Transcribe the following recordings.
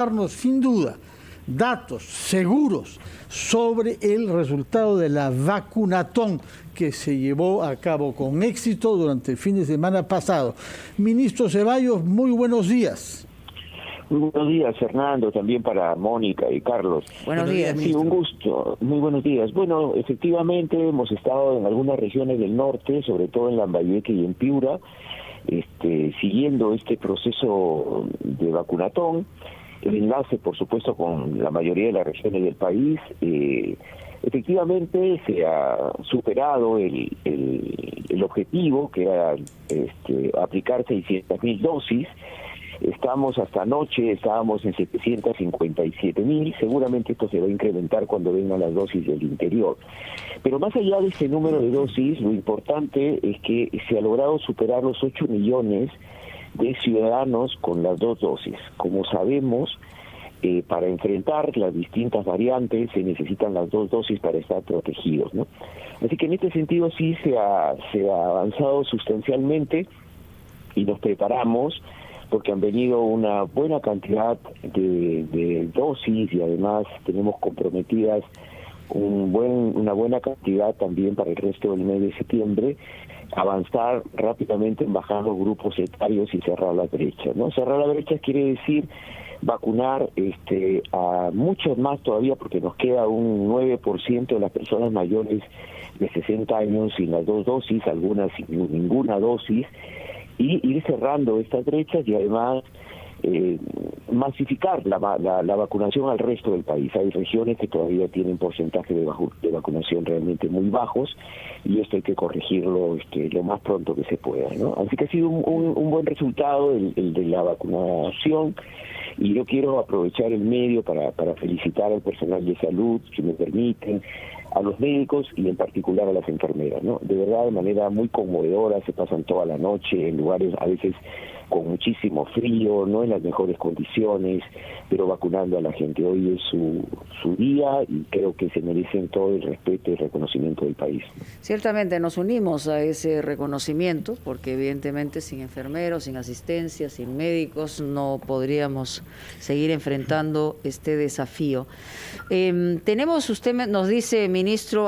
darnos sin duda datos seguros sobre el resultado de la vacunatón que se llevó a cabo con éxito durante el fin de semana pasado. Ministro Ceballos, muy buenos días. Muy buenos días, Fernando, también para Mónica y Carlos. Buenos días. Sí, un gusto. Muy buenos días. Bueno, efectivamente hemos estado en algunas regiones del norte, sobre todo en Lambayeque y en Piura, siguiendo este proceso de vacunatón. El enlace, por supuesto, con la mayoría de las regiones del país. Efectivamente se ha superado el objetivo, que era aplicar 600.000 dosis. Hasta anoche estábamos en 757.000, seguramente esto se va a incrementar cuando vengan las dosis del interior. Pero más allá de este número de dosis, lo importante es que se ha logrado superar los 8 millones de ciudadanos con las 2 dosis. Como sabemos, para enfrentar las distintas variantes se necesitan las 2 dosis para estar protegidos, ¿no? Así que en este sentido sí se ha avanzado sustancialmente y nos preparamos porque han venido una buena cantidad de dosis y además tenemos comprometidas una buena cantidad también para el resto del mes de septiembre, avanzar rápidamente en bajar los grupos etarios y cerrar las brechas, ¿no? Cerrar las brechas quiere decir vacunar a muchos más todavía, porque nos queda un 9% de las personas mayores de 60 años sin las 2 dosis, algunas sin ninguna dosis, y ir cerrando estas brechas y además masificar la vacunación al resto del país. Hay regiones que todavía tienen porcentajes de vacunación realmente muy bajos y esto hay que corregirlo lo más pronto que se pueda, ¿no? Así que ha sido un buen resultado el de la vacunación y yo quiero aprovechar el medio para felicitar al personal de salud, si me permiten, a los médicos y en particular a las enfermeras, ¿no? De verdad, de manera muy conmovedora, se pasan toda la noche en lugares a veces con muchísimo frío, no en las mejores condiciones, pero vacunando a la gente. Hoy es su día y creo que se merecen todo el respeto y reconocimiento del país. Ciertamente nos unimos a ese reconocimiento porque evidentemente sin enfermeros, sin asistencia, sin médicos no podríamos seguir enfrentando este desafío. Tenemos, usted nos dice, ministro,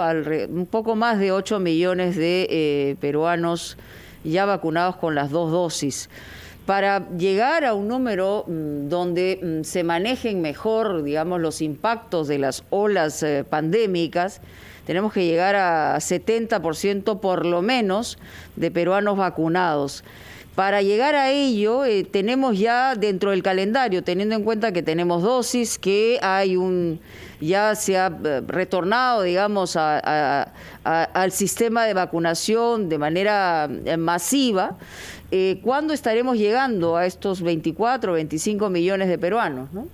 un poco más de 8 millones de peruanos ya vacunados con las 2 dosis. Para llegar a un número donde se manejen mejor, digamos, los impactos de las olas pandémicas, tenemos que llegar a 70% por lo menos de peruanos vacunados. Para llegar a ello, tenemos ya dentro del calendario, teniendo en cuenta que tenemos dosis, que ya se ha retornado, digamos, al sistema de vacunación de manera masiva. ¿Cuándo estaremos llegando a estos 24 o 25 millones de peruanos, ¿no?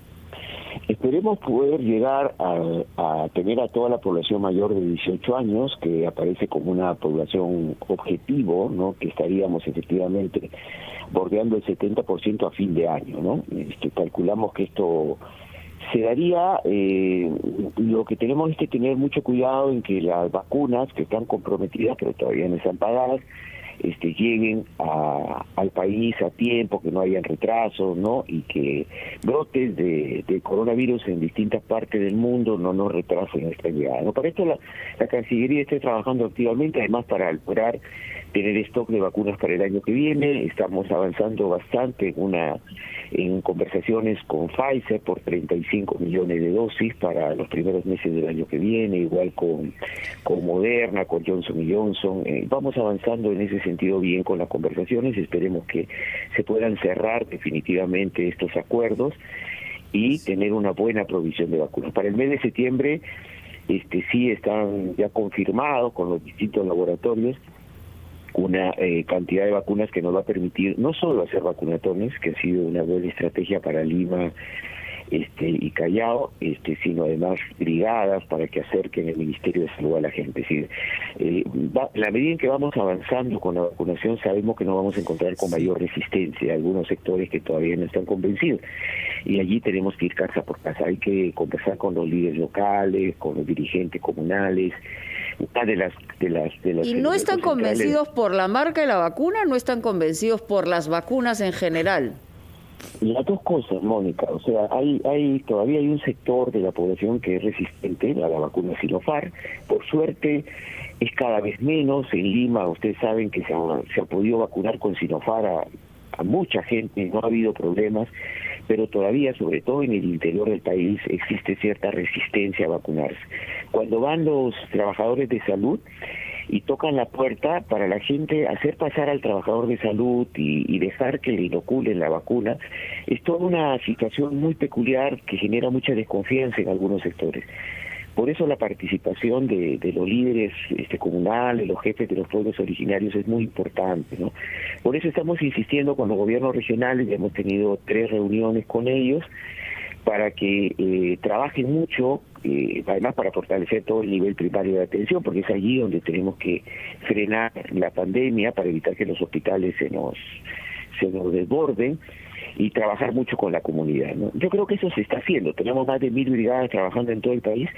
Esperemos poder llegar a tener a toda la población mayor de 18 años, que aparece como una población objetivo, ¿no? Que estaríamos efectivamente bordeando el 70% a fin de año, ¿no? Calculamos que esto se daría. Lo que tenemos es que tener mucho cuidado en que las vacunas que están comprometidas, pero todavía no están pagadas, lleguen al país a tiempo, que no hayan retrasos, ¿no? Y que brotes de coronavirus en distintas partes del mundo no nos retrasen esta llegada, ¿no? Para esto la Cancillería está trabajando activamente, además para lograr tener stock de vacunas para el año que viene. Estamos avanzando bastante en conversaciones con Pfizer por 35 millones de dosis para los primeros meses del año que viene, igual con Moderna, con Johnson & Johnson. Vamos avanzando en ese sentido bien con las conversaciones, esperemos que se puedan cerrar definitivamente estos acuerdos y tener una buena provisión de vacunas. Para el mes de septiembre sí están ya confirmados con los distintos laboratorios una cantidad de vacunas que nos va a permitir no solo hacer vacunatones, que ha sido una buena estrategia para Lima y Callao, sino además brigadas para que acerquen el Ministerio de Salud a la gente. Es decir, la medida en que vamos avanzando con la vacunación, sabemos que nos vamos a encontrar con mayor resistencia, algunos sectores que todavía no están convencidos, y allí tenemos que ir casa por casa. Hay que conversar con los líderes locales, con los dirigentes comunales. ¿Y no están convencidos por la marca de la vacuna? ¿No están convencidos por las vacunas en general? Las dos cosas, Mónica. O sea, todavía hay un sector de la población que es resistente a la vacuna Sinopharm. Por suerte es cada vez menos. En Lima ustedes saben que se ha podido vacunar con Sinopharm a mucha gente, no ha habido problemas, pero todavía, sobre todo en el interior del país, existe cierta resistencia a vacunarse. Cuando van los trabajadores de salud y tocan la puerta, para la gente hacer pasar al trabajador de salud y dejar que le inoculen la vacuna, es toda una situación muy peculiar que genera mucha desconfianza en algunos sectores. Por eso la participación de los líderes comunales, los jefes de los pueblos originarios es muy importante, ¿no? Por eso estamos insistiendo con los gobiernos regionales, y hemos tenido 3 reuniones con ellos, para que trabajen mucho, además para fortalecer todo el nivel primario de atención, porque es allí donde tenemos que frenar la pandemia para evitar que los hospitales se nos desborden, y trabajar mucho con la comunidad, ¿no? Yo creo que eso se está haciendo. Tenemos más de 1000 brigadas trabajando en todo el país,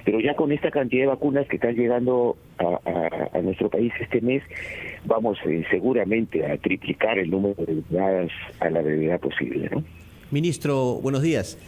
pero ya con esta cantidad de vacunas que están llegando a nuestro país este mes, vamos seguramente a triplicar el número de brigadas a la brevedad posible, ¿no? Ministro, buenos días.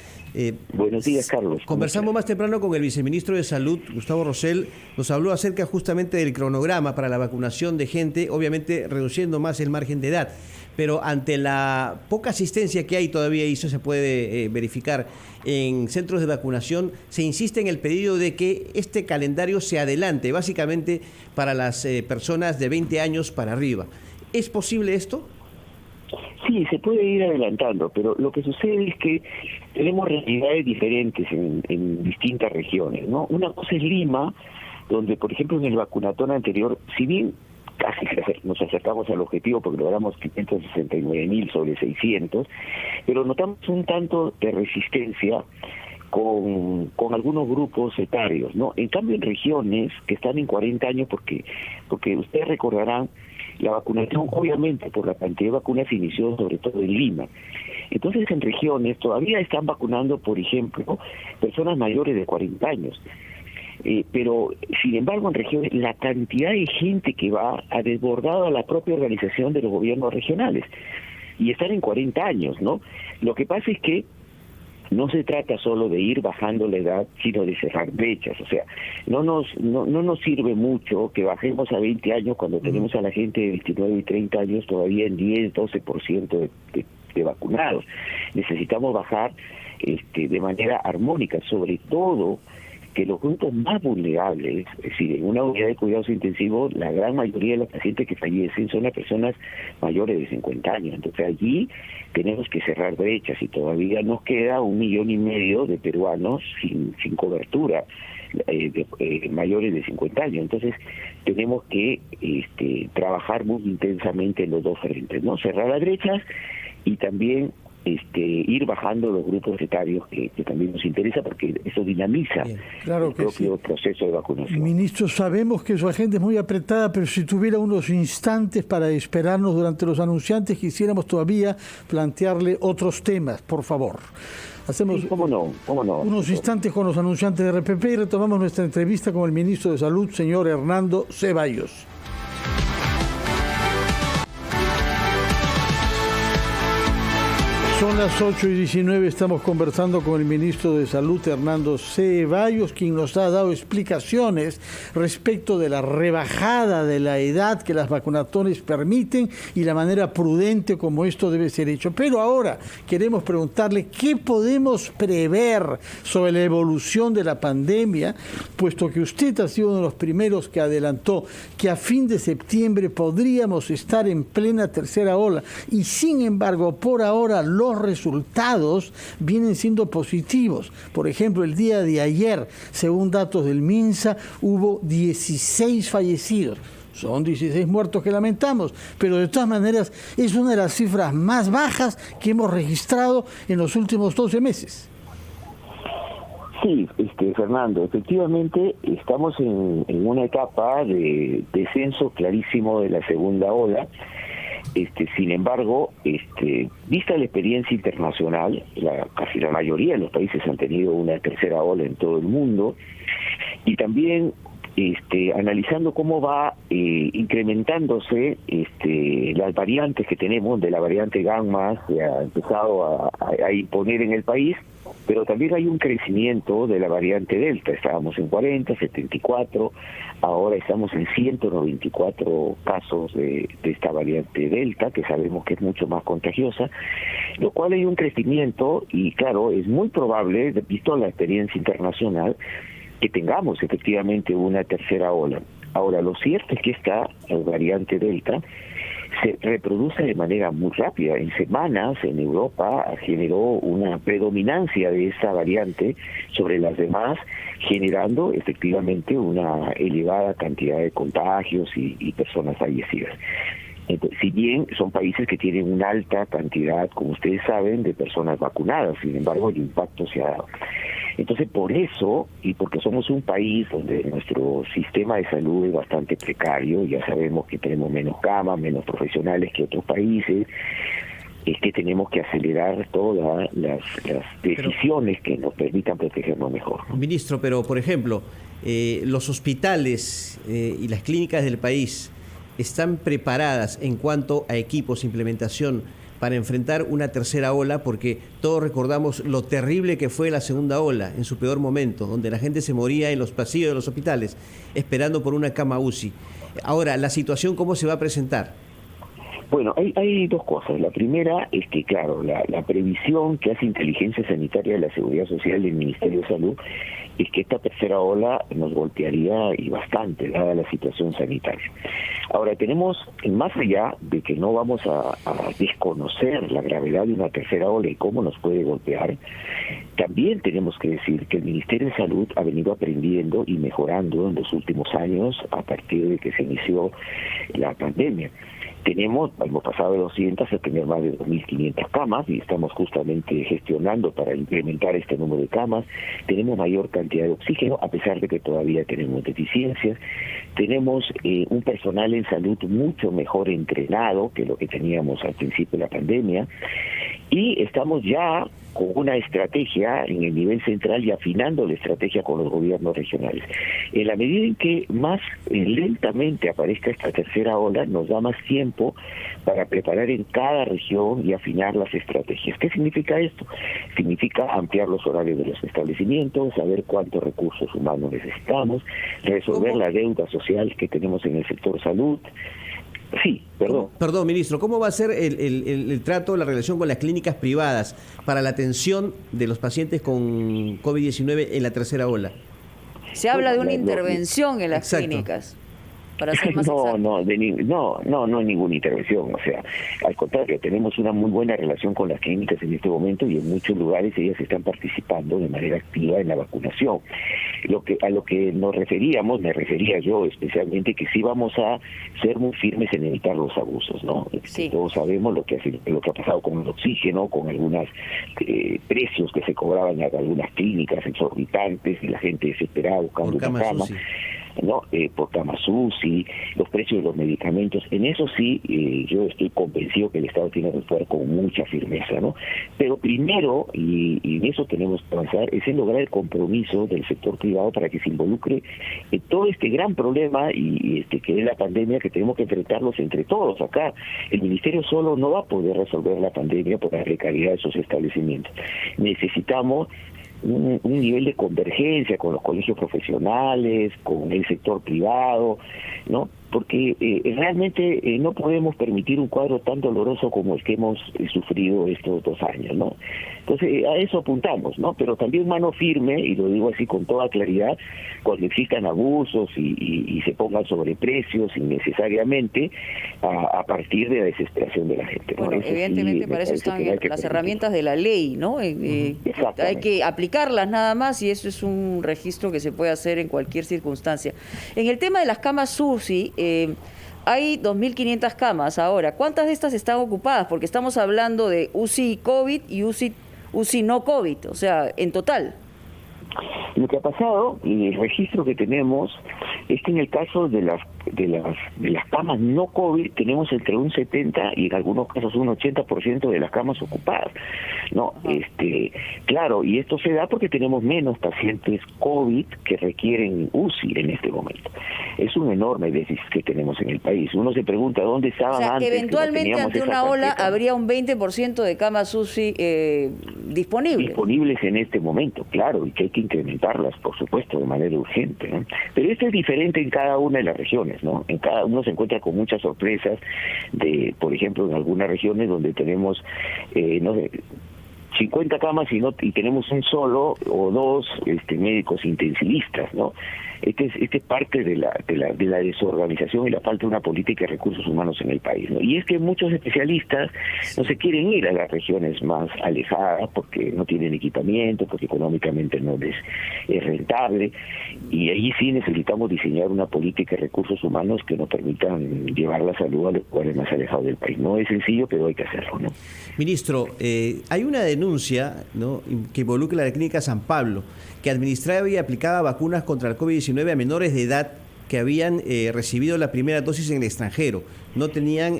Buenos días, Carlos. Conversamos más temprano con el viceministro de Salud, Gustavo Rosell. Nos habló acerca justamente del cronograma para la vacunación de gente, obviamente reduciendo más el margen de edad. Pero ante la poca asistencia que hay todavía, y eso se puede verificar en centros de vacunación, se insiste en el pedido de que este calendario se adelante, básicamente para las personas de 20 años para arriba. ¿Es posible esto? Sí, se puede ir adelantando, pero lo que sucede es que tenemos realidades diferentes en distintas regiones, ¿no? Una cosa es Lima, donde, por ejemplo, en el vacunatón anterior, si bien casi nos acercamos al objetivo porque logramos 569,000 sobre 600, pero notamos un tanto de resistencia con algunos grupos etarios, ¿no? En cambio, en regiones que están en 40 años, porque ustedes recordarán, la vacunación, obviamente, por la cantidad de vacunas se inició sobre todo en Lima. Entonces, en regiones todavía están vacunando, por ejemplo, personas mayores de 40 años. Pero, sin embargo, en regiones, la cantidad de gente que va ha desbordado a la propia organización de los gobiernos regionales. Y están en 40 años, ¿no? Lo que pasa es que no se trata solo de ir bajando la edad, sino de cerrar brechas. O sea, no nos sirve mucho que bajemos a 20 años cuando tenemos a la gente de 29 y 30 años todavía en 10, 12% de vacunados. Necesitamos bajar de manera armónica, sobre todo que los grupos más vulnerables, es decir, en una unidad de cuidados intensivos, la gran mayoría de los pacientes que fallecen son las personas mayores de 50 años. Entonces allí tenemos que cerrar brechas y todavía nos queda 1,5 millones de peruanos sin cobertura, mayores de 50 años. Entonces tenemos que trabajar muy intensamente en los dos frentes, ¿no? Cerrar las brechas y también ir bajando los grupos etarios que también nos interesa, porque eso dinamiza el propio proceso de vacunación. Ministro, sabemos que su agenda es muy apretada, pero si tuviera unos instantes para esperarnos durante los anunciantes, quisiéramos todavía plantearle otros temas, por favor. Hacemos ¿Cómo no? Unos instantes con los anunciantes de RPP y retomamos nuestra entrevista con el ministro de Salud, señor Hernando Ceballos. Son las 8:19, estamos conversando con el ministro de Salud, Hernando Ceballos, quien nos ha dado explicaciones respecto de la rebajada de la edad que las vacunatones permiten y la manera prudente como esto debe ser hecho. Pero ahora queremos preguntarle qué podemos prever sobre la evolución de la pandemia, puesto que usted ha sido uno de los primeros que adelantó que a fin de septiembre podríamos estar en plena tercera ola y sin embargo por ahora los resultados vienen siendo positivos. Por ejemplo, el día de ayer, según datos del MINSA, hubo 16 fallecidos. Son 16 muertos que lamentamos, pero de todas maneras es una de las cifras más bajas que hemos registrado en los últimos 12 meses. Sí, Fernando, efectivamente estamos en una etapa de descenso clarísimo de la segunda ola. Sin embargo, vista la experiencia internacional, casi la mayoría de los países han tenido una tercera ola en todo el mundo, y también analizando cómo va incrementándose las variantes que tenemos, de la variante gamma se ha empezado a imponer en el país, pero también hay un crecimiento de la variante delta. Estábamos en 40, 74, ahora estamos en 194 casos de esta variante delta, que sabemos que es mucho más contagiosa, lo cual hay un crecimiento y claro, es muy probable, visto la experiencia internacional, que tengamos efectivamente una tercera ola. Ahora, lo cierto es que esta variante delta se reproduce de manera muy rápida. En semanas en Europa generó una predominancia de esta variante sobre las demás, generando efectivamente una elevada cantidad de contagios y personas fallecidas. Entonces, si bien son países que tienen una alta cantidad, como ustedes saben, de personas vacunadas, sin embargo el impacto se ha dado. Entonces, por eso, y porque somos un país donde nuestro sistema de salud es bastante precario, ya sabemos que tenemos menos camas, menos profesionales que otros países, es que tenemos que acelerar todas las decisiones que nos permitan protegernos mejor. Ministro, pero por ejemplo, los hospitales y las clínicas del país están preparadas en cuanto a equipos, implementación, para enfrentar una tercera ola, porque todos recordamos lo terrible que fue la segunda ola en su peor momento, donde la gente se moría en los pasillos de los hospitales esperando por una cama UCI. Ahora, ¿la situación cómo se va a presentar? Bueno, hay dos cosas. La primera es que, claro, la previsión que hace Inteligencia Sanitaria de la Seguridad Social del Ministerio de Salud es que esta tercera ola nos golpearía y bastante, dada la situación sanitaria. Ahora, tenemos, más allá de que no vamos a desconocer la gravedad de una tercera ola y cómo nos puede golpear, también tenemos que decir que el Ministerio de Salud ha venido aprendiendo y mejorando en los últimos años a partir de que se inició la pandemia. Hemos pasado de 200 a tener más de 2.500 camas y estamos justamente gestionando para incrementar este número de camas. Tenemos mayor cantidad de oxígeno, a pesar de que todavía tenemos deficiencias. Tenemos un personal en salud mucho mejor entrenado que lo que teníamos al principio de la pandemia. Y estamos ya con una estrategia en el nivel central y afinando la estrategia con los gobiernos regionales. En la medida en que más lentamente aparezca esta tercera ola, nos da más tiempo para preparar en cada región y afinar las estrategias. ¿Qué significa esto? Significa ampliar los horarios de los establecimientos, saber cuántos recursos humanos necesitamos, resolver la deuda social que tenemos en el sector salud. Sí, perdón. Perdón, ministro, ¿cómo va a ser el trato, la relación con las clínicas privadas para la atención de los pacientes con COVID-19 en la tercera ola? Se habla de una intervención en las clínicas. Para ser más exacto. No hay ninguna intervención, o sea, al contrario, tenemos una muy buena relación con las clínicas en este momento y en muchos lugares ellas están participando de manera activa en la vacunación. A lo que me refería yo especialmente, que sí vamos a ser muy firmes en evitar los abusos, ¿no? Sí. Todos sabemos lo que ha pasado con el oxígeno, con algunos precios que se cobraban en algunas clínicas exorbitantes y la gente desesperada buscando una cama. ¿No? Por camas UCI, los precios de los medicamentos. En eso sí, yo estoy convencido que el Estado tiene que actuar con mucha firmeza, ¿no? Pero primero, y en eso tenemos que avanzar, es en lograr el compromiso del sector privado para que se involucre en todo este gran problema que es la pandemia, que tenemos que enfrentarlos entre todos. Acá el Ministerio solo no va a poder resolver la pandemia por la precariedad de esos establecimientos. Necesitamos un nivel de convergencia con los colegios profesionales, con el sector privado, ¿no? Porque realmente no podemos permitir un cuadro tan doloroso como el que hemos sufrido estos 2 años, ¿no? Entonces, a eso apuntamos, ¿no? Pero también mano firme, y lo digo así con toda claridad, cuando existan abusos y se pongan sobreprecios innecesariamente a partir de la desesperación de la gente, ¿no? Bueno, evidentemente para eso están las herramientas de la ley, ¿no? Hay que aplicarlas nada más y eso es un registro que se puede hacer en cualquier circunstancia. En el tema de las camas UCI, hay 2.500 camas ahora. ¿Cuántas de estas están ocupadas? Porque estamos hablando de UCI COVID y UCI no COVID, o sea, en total. Lo que ha pasado, y el registro que tenemos, es que en el caso de las de las camas no COVID tenemos entre un 70 y en algunos casos un 80% de las camas ocupadas, ¿no? Claro, y esto se da porque tenemos menos pacientes COVID que requieren UCI en este momento. Es un enorme déficit que tenemos en el país. Uno se pregunta dónde estaban antes. Eventualmente que no ante una ola habría un 20% de camas UCI disponibles en este momento, claro, y que hay que incrementarlas, por supuesto, de manera urgente, ¿no? Pero esto es diferente en cada una de las regiones, ¿no? En cada uno se encuentra con muchas sorpresas por ejemplo, en algunas regiones donde tenemos, no sé, 50 camas y tenemos un solo o dos médicos intensivistas, ¿no? Este es parte de la desorganización y la falta de una política de recursos humanos en el país, ¿no? Y es que muchos especialistas no se quieren ir a las regiones más alejadas porque no tienen equipamiento, porque económicamente no les es rentable, y ahí sí necesitamos diseñar una política de recursos humanos que nos permitan llevar la salud a los lugares más alejados del país. No es sencillo, pero hay que hacerlo, ¿no? Ministro, hay una denuncia, ¿no?, que involucra a la Clínica San Pablo, que administraba y aplicaba vacunas contra el COVID-19 a menores de edad que habían recibido la primera dosis en el extranjero. No tenían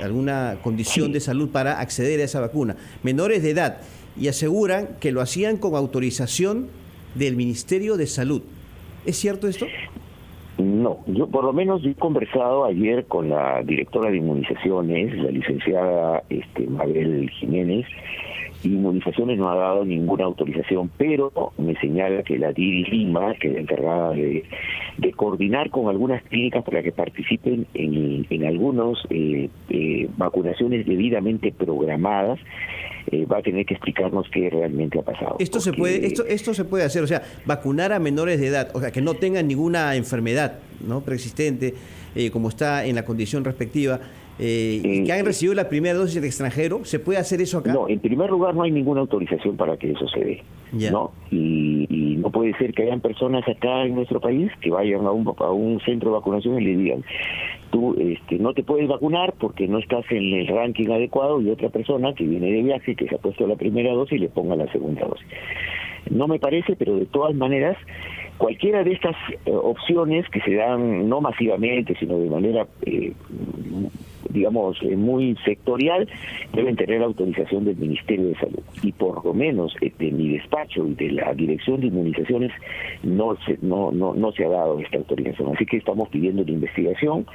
alguna condición de salud para acceder a esa vacuna. Menores de edad. Y aseguran que lo hacían con autorización del Ministerio de Salud. ¿Es cierto esto? No, yo por lo menos he conversado ayer con la directora de inmunizaciones, la licenciada Mabel Jiménez. Inmunizaciones no ha dado ninguna autorización, pero me señala que la DIRI Lima, que es la encargada de coordinar con algunas clínicas para que participen en algunas vacunaciones debidamente programadas, va a tener que explicarnos qué realmente ha pasado. Esto se puede hacer, o sea, vacunar a menores de edad, o sea, que no tengan ninguna enfermedad, ¿no?, preexistente, como está en la condición respectiva, que han recibido la primera dosis del extranjero. ¿Se puede hacer eso acá? No, en primer lugar no hay ninguna autorización para que eso se dé, ¿no? Y no puede ser que hayan personas acá en nuestro país que vayan a un centro de vacunación y le digan: tú no te puedes vacunar porque no estás en el ranking adecuado, y otra persona que viene de viaje, que se ha puesto la primera dosis, y le ponga la segunda dosis. No me parece, pero de todas maneras, cualquiera de estas opciones que se dan no masivamente, sino de manera digamos, muy sectorial, deben tener la autorización del Ministerio de Salud. Y por lo menos de mi despacho y de la Dirección de Inmunizaciones no se ha dado esta autorización. Así que estamos pidiendo la investigación.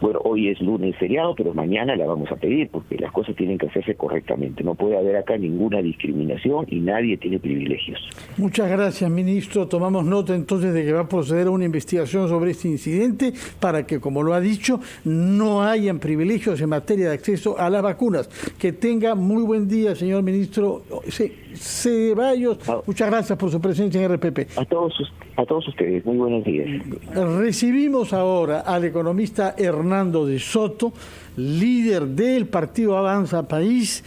Bueno, hoy es lunes feriado, pero mañana la vamos a pedir, porque las cosas tienen que hacerse correctamente. No puede haber acá ninguna discriminación y nadie tiene privilegios. Muchas gracias, ministro. Tomamos nota entonces de que va a proceder a una investigación sobre este incidente para que, como lo ha dicho, no hayan privilegios en materia de acceso a las vacunas. Que tenga muy buen día, señor ministro Ceballos. Muchas gracias por su presencia en RPP. A todos ustedes, muy buenos días. Recibimos ahora al economista Hernando de Soto, líder del partido Avanza País.